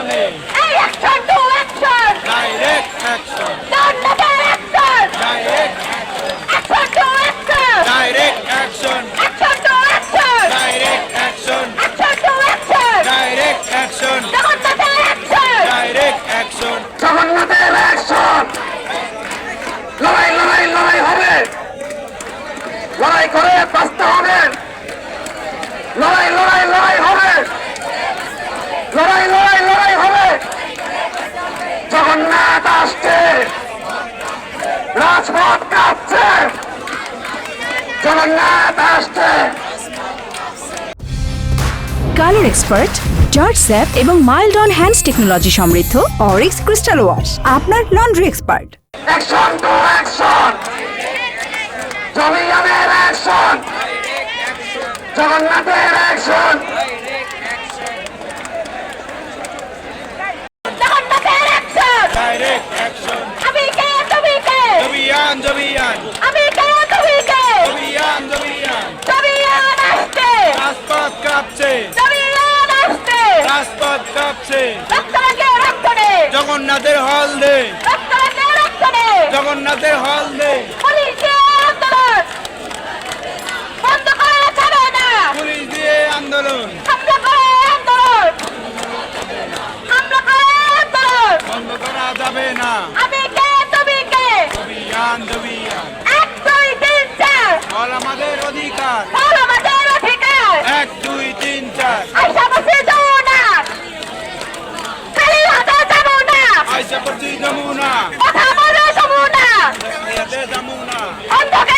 হলে action to action direct action দণ্ডকে action direct action to action direct action action to action direct action action to action direct action জগন্নাথের action direct action জগন্নাথের action. লড়াই লড়াই লড়াই হবে, লড়াই করে বাঁচতে হবে, লড়াই লড়াই লড়াই হবে, লড়াই লড়াই লড়াই হবে। জগন্নাথ আসছে, রাজপথ কাঁপছে, জগন্নাথ আসছে। কালার এক্সপার্ট, জর্জ স্যাপ এবং মাইল্ড অন হ্যান্ডস টেকনোলজি সমৃদ্ধ অরিক্স ক্রিস্টাল ওয়াশ আপনার laundry expert. Action to action, জমিয়ানের অ্যাকশন, জগন্নাথের অ্যাকশন। জগন্নাথের অ্যাকশন ডাইরেক্ট অ্যাকশন আমি কে তুমি কে জবিয়ান জবিয়ান আমি কে তুমি কে জবিয়ান জবিয়ান জমিয়ান আসছে রাজপথ কাঁপছে জমিয়ান আসছে রাজপথ কাঁপছে রক্ত লাগে রক্ত নে জগন্নাথের হল দে রক্ত লাগে রক্ত নে জগন্নাথের হল দে পুলিশের আন্দোলন বন্ধ করা যাবে না পুলিশ দিয়ে আন্দোলন আমরা করে আন্দোলন আমরা করে আন্দোলন বন্ধ করা যাবে না আমি কে তুমি কে জবিয়ান জবিয়ান 1 2 3 4 হল আমাদের অধিকার বল আমাদের অধিকার 1 2 3 4 আইসা বসে যাবো না খালি হাতে যাবো না আইসা পড়ছি যমুনা কথা বলে যাবো না এতে যমুনা অন্ধকে